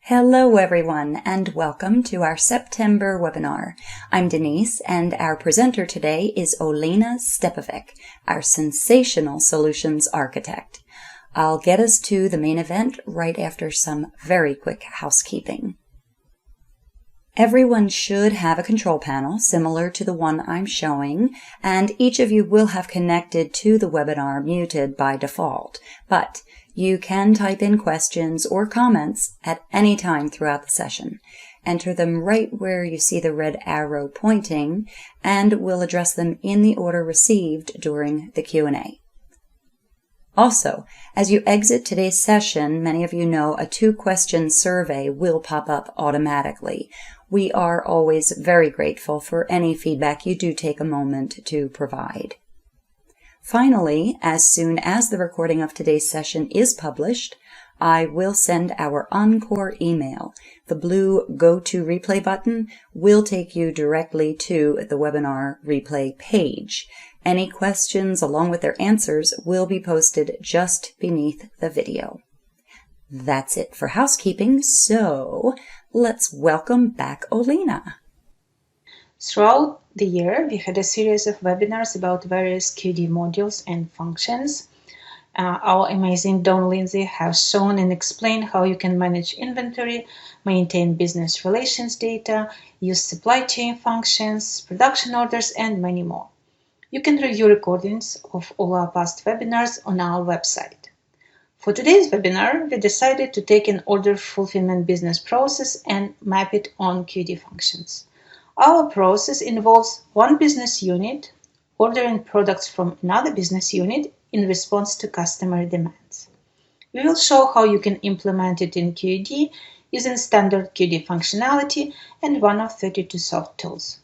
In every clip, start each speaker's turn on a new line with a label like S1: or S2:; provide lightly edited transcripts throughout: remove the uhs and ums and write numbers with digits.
S1: Hello everyone and welcome to our September webinar. I'm Denise and our presenter today is Olena Stepovic, our sensational solutions architect. I'll get us to the main event right after some very quick housekeeping. Everyone should have a control panel similar to the one I'm showing, and each of you will have connected to the webinar muted by default, but you can type in questions or comments at any time throughout the session. Enter them right where you see the red arrow pointing, and we'll address them in the order received during the Q&A. Also, as you exit today's session, many of you know a 2-question survey will pop up automatically. We are always very grateful for any feedback you do take a moment to provide. Finally, as soon as the recording of today's session is published, I will send our encore email. The blue Go to Replay button will take you directly to the webinar replay page. Any questions along with their answers will be posted just beneath the video. That's it for housekeeping, so let's welcome back Olena.
S2: Throughout the year, we had a series of webinars about various QAD modules and functions. Our amazing Don Lindsay has shown and explained how you can manage inventory, maintain business relations data, use supply chain functions, production orders, and many more. You can review recordings of all our past webinars on our website. For today's webinar, we decided to take an order fulfillment business process and map it on QAD functions. Our process involves one business unit ordering products from another business unit in response to customer demands. We will show how you can implement it in QAD using standard QAD functionality and one of 32 soft tools.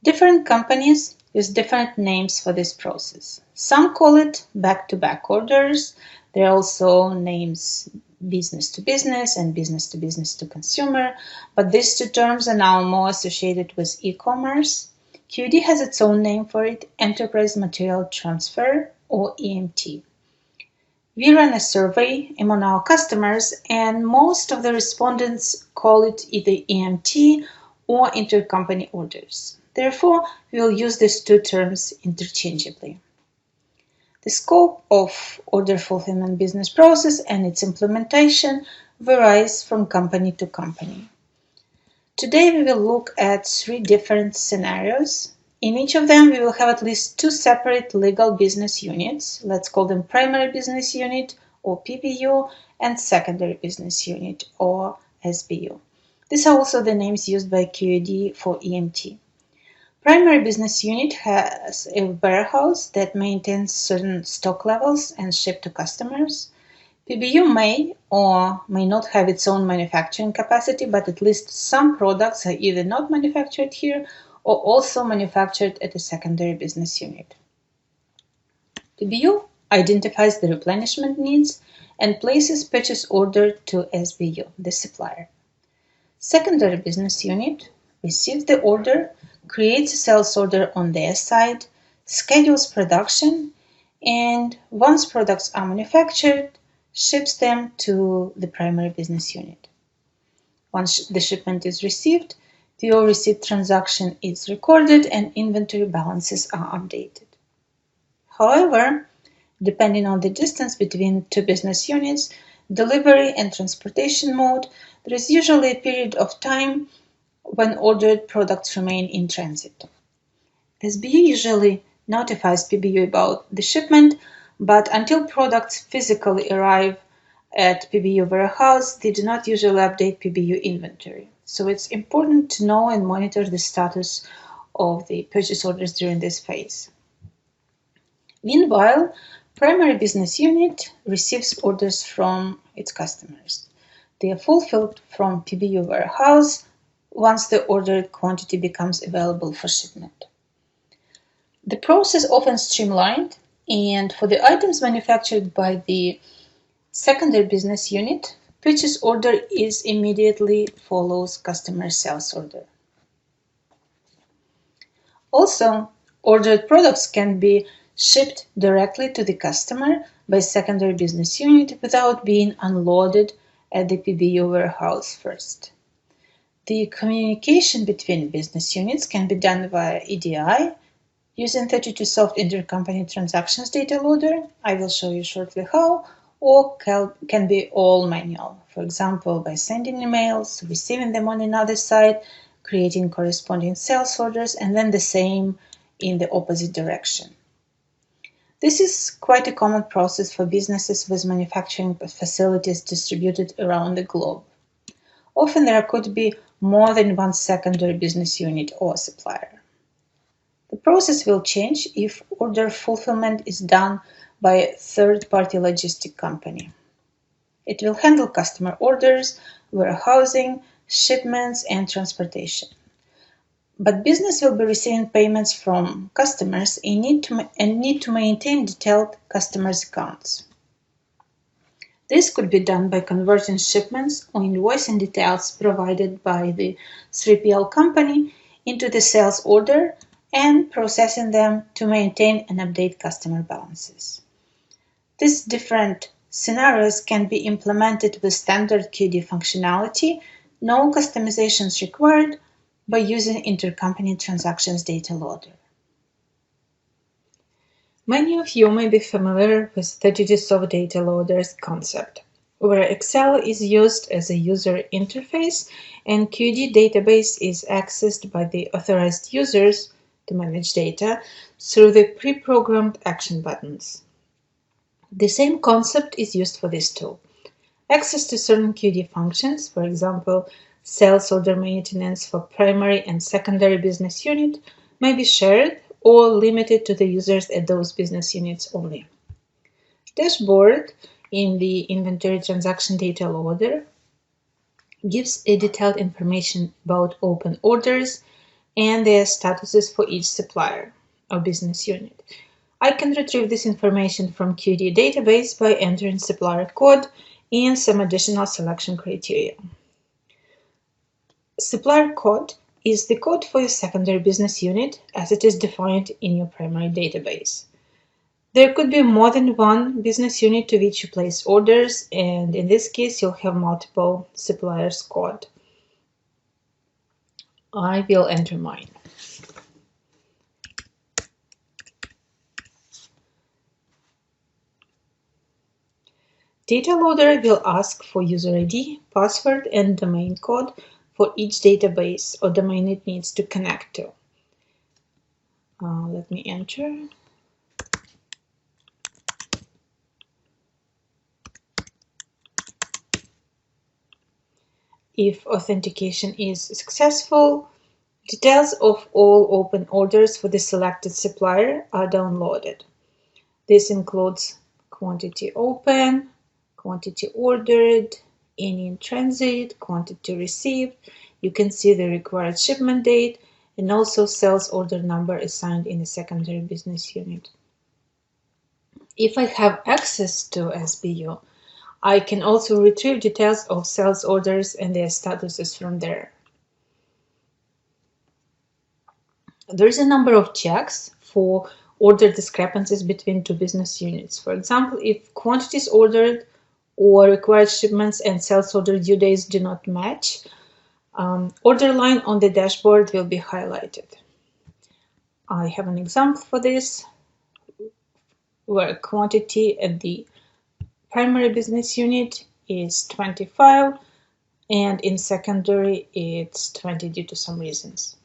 S2: Different companies use different names for this process. Some call it back-to-back orders. There are also names business to business and business to consumer, but these two terms are now more associated with e-commerce. QAD has its own name for it, Enterprise Material Transfer, or EMT. We ran a survey among our customers, and most of the respondents call it either EMT or intercompany orders. Therefore, we will use these two terms interchangeably. The scope of order fulfillment business process and its implementation varies from company to company. Today we will look at 3 different scenarios. In each of them we will have at least 2 separate legal business units. Let's call them primary business unit or PBU and secondary business unit or SBU. These are also the names used by QAD for EMT. Primary business unit has a warehouse that maintains certain stock levels and ship to customers. PBU may or may not have its own manufacturing capacity, but at least some products are either not manufactured here or also manufactured at a secondary business unit. PBU identifies the replenishment needs and places purchase order to SBU, the supplier. Secondary business unit receives the order, creates a sales order on their side, schedules production, and once products are manufactured, ships them to the primary business unit. Once the shipment is received, PO receipt transaction is recorded and inventory balances are updated. However, depending on the distance between 2 business units, delivery and transportation mode, there is usually a period of time when ordered products remain in transit. SBU usually notifies PBU about the shipment, but until products physically arrive at PBU warehouse, they do not usually update PBU inventory. So it's important to know and monitor the status of the purchase orders during this phase. Meanwhile, primary business unit receives orders from its customers. They are fulfilled from PBU warehouse once the ordered quantity becomes available for shipment. The process is often streamlined, and for the items manufactured by the secondary business unit, purchase order is immediately follows customer sales order. Also, ordered products can be shipped directly to the customer by secondary business unit without being unloaded at the PBU warehouse first. The communication between business units can be done via EDI using 32Soft Intercompany Transactions Data Loader. I will show you shortly how, or can be all manual. For example, by sending emails, receiving them on another side, creating corresponding sales orders, and then the same in the opposite direction. This is quite a common process for businesses with manufacturing facilities distributed around the globe. Often there could be more than one secondary business unit or supplier. The process will change if order fulfillment is done by a third-party logistic company. It will handle customer orders, warehousing, shipments, and transportation. But business will be receiving payments from customers and need to maintain detailed customers' accounts. This could be done by converting shipments or invoicing details provided by the 3PL company into the sales order and processing them to maintain and update customer balances. These different scenarios can be implemented with standard QAD functionality, no customizations required, by using Intercompany Transactions Data Loader. Many of you may be familiar with 32Soft Data Loader's concept, where Excel is used as a user interface and QAD database is accessed by the authorized users to manage data through the pre-programmed action buttons. The same concept is used for this tool. Access to certain QAD functions, for example, sales order maintenance for primary and secondary business unit, may be shared or limited to the users at those business units only. Dashboard in the Inventory Transaction Data Loader gives a detailed information about open orders and their statuses for each supplier or business unit. I can retrieve this information from QAD database by entering supplier code and some additional selection criteria. Supplier code is the code for your secondary business unit as it is defined in your primary database. There could be more than one business unit to which you place orders, and in this case you'll have multiple suppliers code. I will enter mine. Data Loader will ask for user ID, password, and domain code for each database or domain it needs to connect to. Let me enter. If authentication is successful, details of all open orders for the selected supplier are downloaded. This includes quantity open, quantity ordered, any in transit, quantity received. You can see the required shipment date and also sales order number assigned in the secondary business unit. If I have access to SBU, I can also retrieve details of sales orders and their statuses from there. There is a number of checks for order discrepancies between two business units. For example, if quantities ordered or required shipments and sales order due dates do not match, order line on the dashboard will be highlighted. I have an example for this where quantity at the primary business unit is 25 and in secondary it's 20 due to some reasons.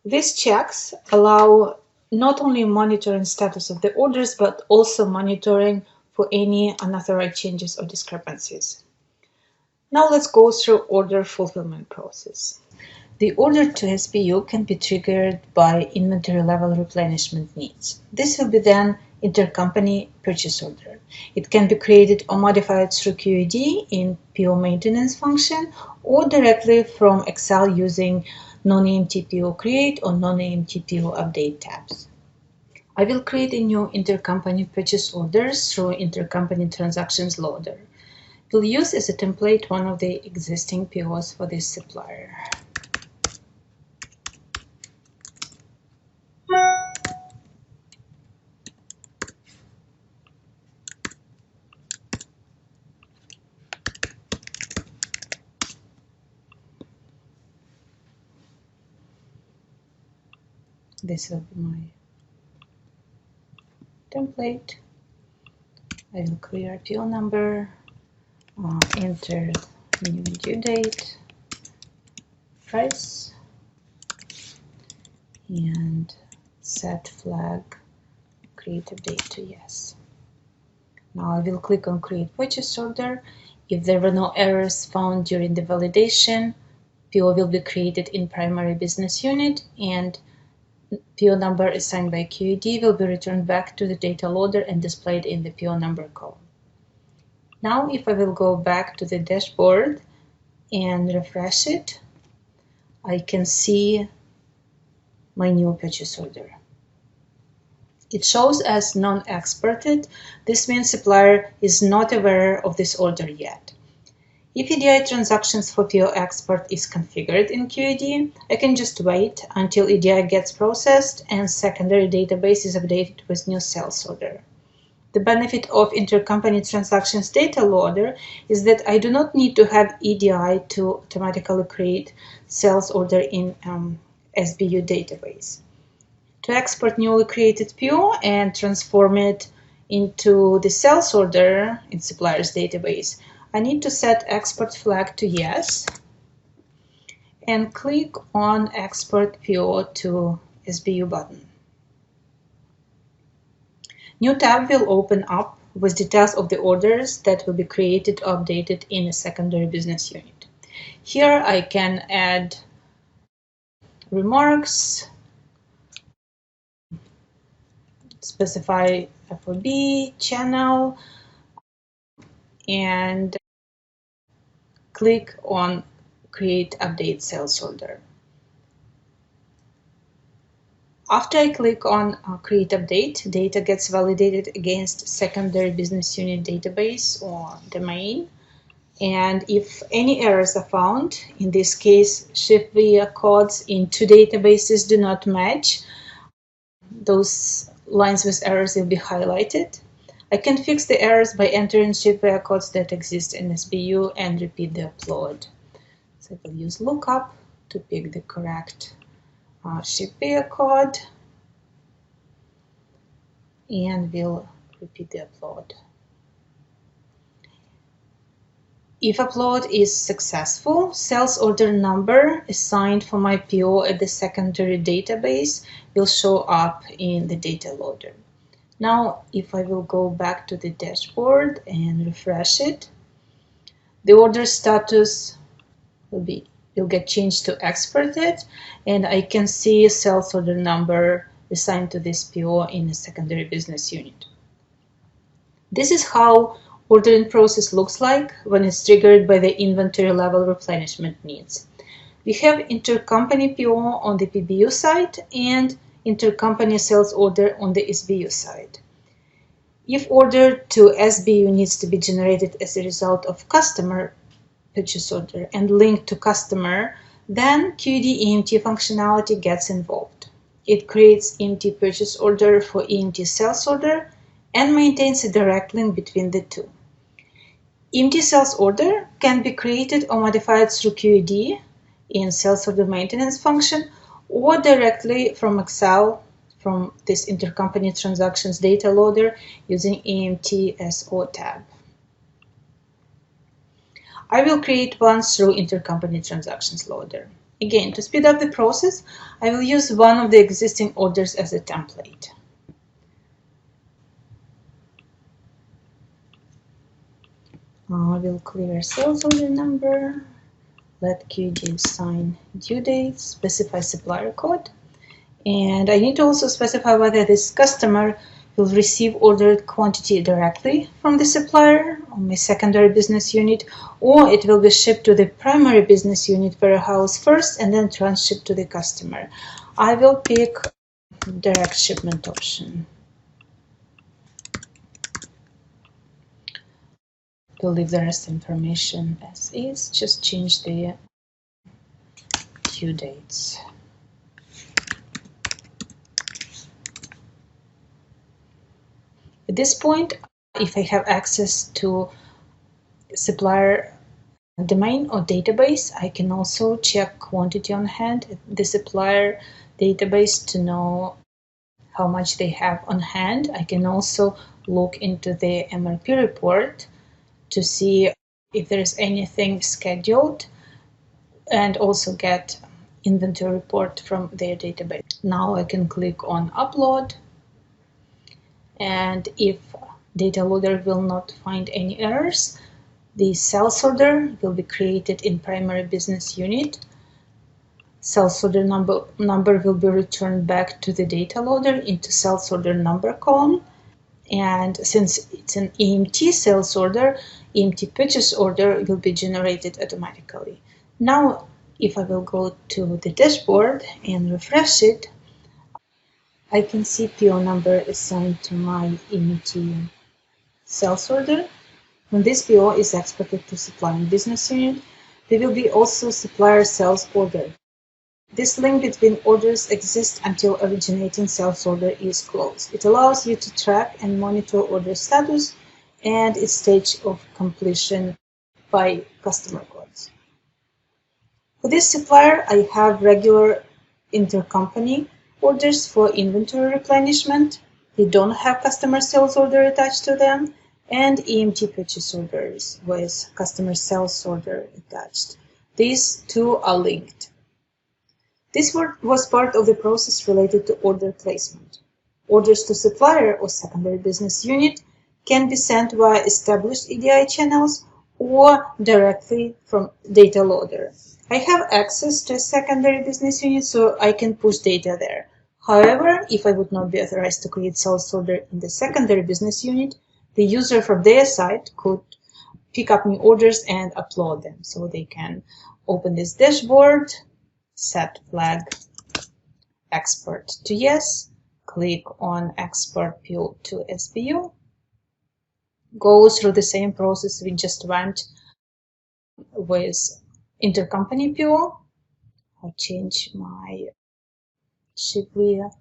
S2: These checks allow not only monitoring status of the orders but also monitoring for any unauthorized changes or discrepancies. Now let's go through order fulfillment process. The order to SBU can be triggered by inventory level replenishment needs. This will be then intercompany purchase order. It can be created or modified through QAD in PO maintenance function or directly from Excel using non-EMT PO create or non-EMT PO update tabs. I will create a new intercompany purchase order through Intercompany Transactions Loader. We'll use as a template one of the existing POs for this supplier. This will be my template. I will clear PO number, enter new due date, price, and set flag create update to yes. Now I will click on create purchase order. If there were no errors found during the validation, PO will be created in primary business unit, and PO number assigned by QAD will be returned back to the data loader and displayed in the PO number column. Now if I will go back to the dashboard and refresh it, I can see my new purchase order. It shows as non-exported. This means supplier is not aware of this order yet. If EDI transactions for PO export is configured in QAD, I can just wait until EDI gets processed and secondary database is updated with new sales order. The benefit of Intercompany Transactions Data Loader is that I do not need to have EDI to automatically create sales order in SBU database. To export newly created PO and transform it into the sales order in supplier's database, I need to set export flag to yes and click on export PO to SBU button. New tab will open up with details of the orders that will be created or updated in a secondary business unit. Here I can add remarks, specify FOB, channel, and click on create update sales order. After I click on create update, data gets validated against secondary business unit database or domain. And if any errors are found, in this case, ship via codes in two databases do not match, those lines with errors will be highlighted. I can fix the errors by entering ship via codes that exist in SBU and repeat the upload. So I will use lookup to pick the correct ship via code and will repeat the upload. If upload is successful, sales order number assigned for my PO at the secondary database will show up in the data loader. Now, if I will go back to the dashboard and refresh it, the order status will get changed to exported, and I can see sales order number assigned to this PO in a secondary business unit. This is how ordering process looks like when it's triggered by the inventory level replenishment needs. We have intercompany PO on the PBU side and intercompany sales order on the SBU side. If order to SBU needs to be generated as a result of customer purchase order and linked to customer, then QAD EMT functionality gets involved. It creates EMT purchase order for EMT sales order and maintains a direct link between the two. EMT sales order can be created or modified through QAD in sales order maintenance function or directly from Excel from this Intercompany Transactions Data Loader using EMT SO tab. I will create one through Intercompany Transactions Loader. Again, to speed up the process, I will use one of the existing orders as a template. I will clear sales order number, let QAD assign due date, specify supplier code, and I need to also specify whether this customer will receive ordered quantity directly from the supplier on my secondary business unit, or it will be shipped to the primary business unit warehouse first and then transshipped to the customer. I will pick direct shipment option. We'll leave the rest information as is, just change the due dates. At this point, if I have access to supplier domain or database, I can also check quantity on hand. The supplier database to know how much they have on hand. I can also look into the MRP report to see if there is anything scheduled, and also get inventory report from their database. Now I can click on upload, and if data loader will not find any errors, the sales order will be created in primary business unit. Sales order number will be returned back to the data loader into sales order number column. And since it's an EMT sales order, EMT purchase order will be generated automatically. Now, if I will go to the dashboard and refresh it, I can see PO number assigned to my EMT sales order. When this PO is exported to supplying business unit, there will be also supplier sales order. This link between orders exists until originating sales order is closed. It allows you to track and monitor order status and its stage of completion by customer codes. For this supplier, I have regular intercompany orders for inventory replenishment. They don't have customer sales order attached to them, and EMT purchase orders with customer sales order attached. These two are linked. This was part of the process related to order placement. Orders to supplier or secondary business unit can be sent via established EDI channels or directly from data loader. I have access to a secondary business unit, so I can push data there. However, if I would not be authorized to create sales order in the secondary business unit, the user from their side could pick up new orders and upload them. So they can open this dashboard, set flag export to yes, click on export PO to SBU, go through the same process we just went with intercompany PO. I'll change my shipware.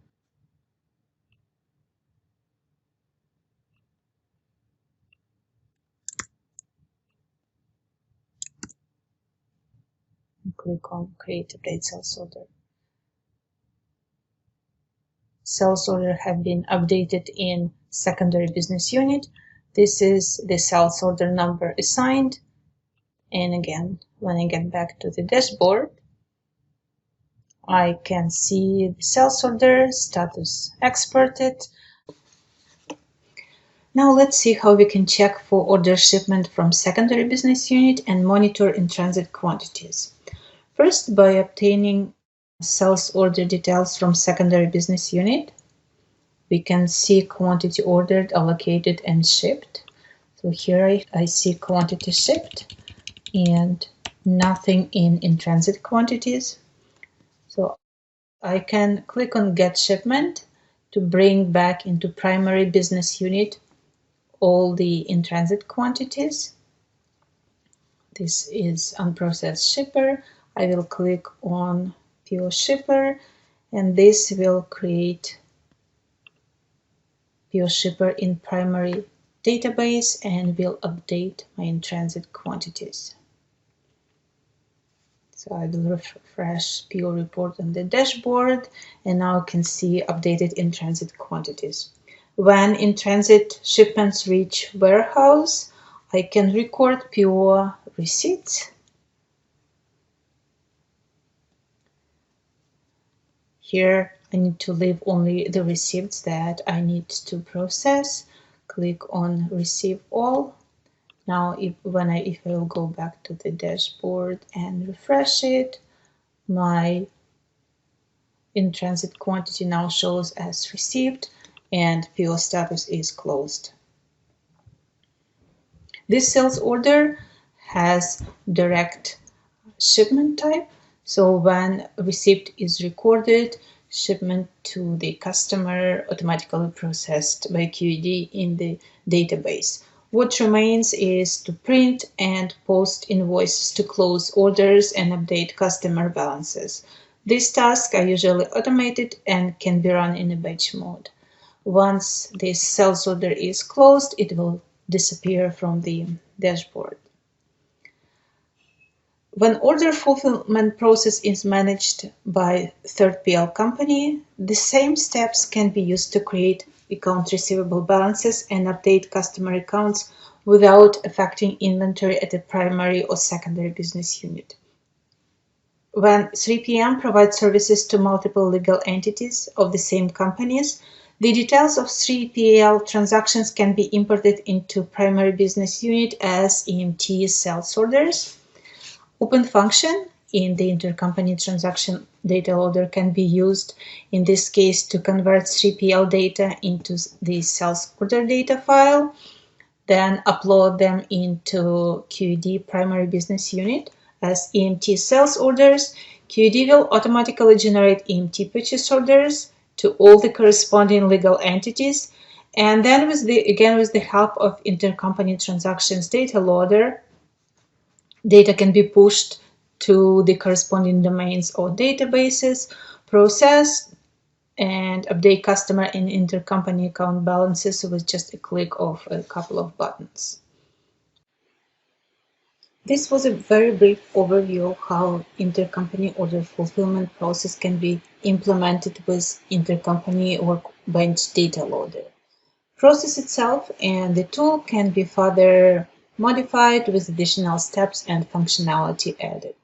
S2: Click on create update sales order. Sales order have been updated in secondary business unit. This is the sales order number assigned. And again, when I get back to the dashboard, I can see the sales order status exported. Now let's see how we can check for order shipment from secondary business unit and monitor in-transit quantities. First, by obtaining sales order details from secondary business unit, we can see quantity ordered, allocated, and shipped. So here I see quantity shipped and nothing in transit quantities. So I can click on Get Shipment to bring back into primary business unit all the in-transit quantities. This is unprocessed shipper. I will click on PO shipper, and this will create PO shipper in primary database and will update my in-transit quantities. So I will refresh PO report on the dashboard, and now I can see updated in-transit quantities. When in-transit shipments reach warehouse, I can record PO receipts. Here I need to leave only the receipts that I need to process. Click on Receive All. Now if I will go back to the dashboard and refresh it, my in-transit quantity now shows as received and PO status is closed. This sales order has direct shipment type. So when receipt is recorded, shipment to the customer automatically processed by QAD in the database. What remains is to print and post invoices to close orders and update customer balances. These tasks are usually automated and can be run in a batch mode. Once this sales order is closed, it will disappear from the dashboard. When order fulfillment process is managed by third PL company, the same steps can be used to create account receivable balances and update customer accounts without affecting inventory at a primary or secondary business unit. When 3PM provides services to multiple legal entities of the same companies, the details of 3PL transactions can be imported into primary business unit as EMT sales orders. Open function in the Intercompany Transaction Data Loader can be used in this case to convert 3PL data into the sales order data file, then upload them into QAD primary business unit as EMT sales orders. QAD will automatically generate EMT purchase orders to all the corresponding legal entities, and then with the help of Intercompany Transactions Data Loader, data can be pushed to the corresponding domains or databases, process and update customer and intercompany account balances with just a click of a couple of buttons. This was a very brief overview of how intercompany order fulfillment process can be implemented with Intercompany Workbench Data Loader. Process itself and the tool can be further modified with additional steps and functionality added.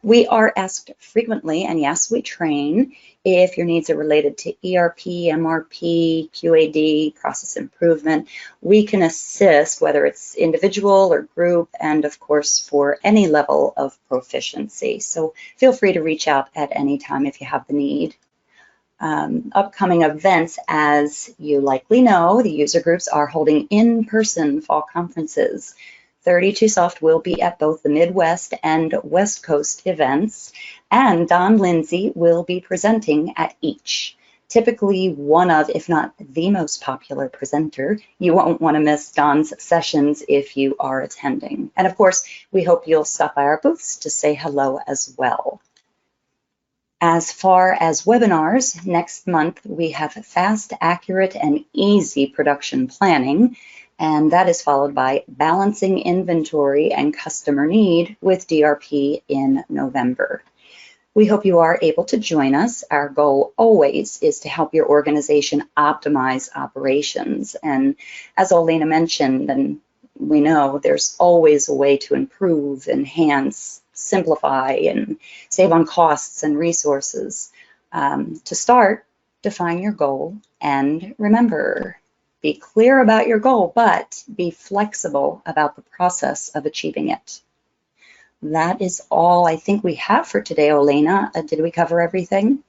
S1: We are asked frequently, and yes, we train, if your needs are related to ERP, MRP, QAD, process improvement. We can assist, whether it's individual or group, and of course for any level of proficiency. So feel free to reach out at any time if you have the need. Upcoming events, as you likely know, the user groups are holding in-person fall conferences. 32Soft will be at both the Midwest and West Coast events, and Don Lindsay will be presenting at each. Typically one of, if not the most popular presenter. You won't want to miss Don's sessions if you are attending. And of course, we hope you'll stop by our booths to say hello as well. As far as webinars, next month we have fast, accurate, and easy production planning, and that is followed by balancing inventory and customer need with DRP in November. We hope you are able to join us. Our goal always is to help your organization optimize operations. And as Olena mentioned, and we know there's always a way to improve, enhance, simplify, and save on costs and resources. To start, define your goal and remember, be clear about your goal, but be flexible about the process of achieving it. That is all I think we have for today, Olena. Did we cover everything?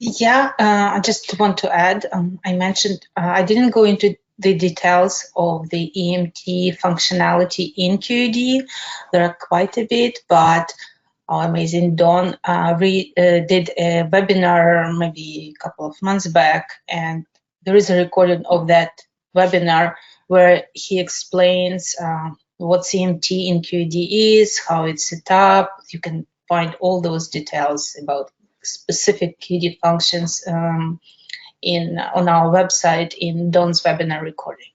S2: Yeah, I just want to add, I mentioned, I didn't go into the details of the EMT functionality in QAD. There are quite a bit, but our amazing Don did a webinar maybe a couple of months back, and there is a recording of that webinar where he explains what CMT in QAD is, how it's set up. You can find all those details about specific QAD functions on our website in Don's webinar recording.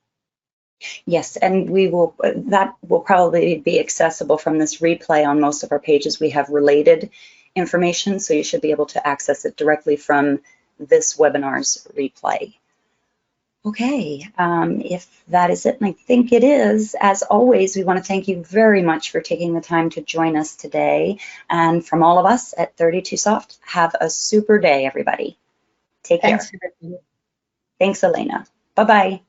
S1: Yes, and that will probably be accessible from this replay. On most of our pages we have related information, so you should be able to access it directly from this webinar's replay. Okay, if that is it, and I think it is, as always, we want to thank you very much for taking the time to join us today. And from all of us at 32Soft, have a super day, everybody. Take care.
S2: Thanks.
S1: Thanks, Olena. Bye-bye.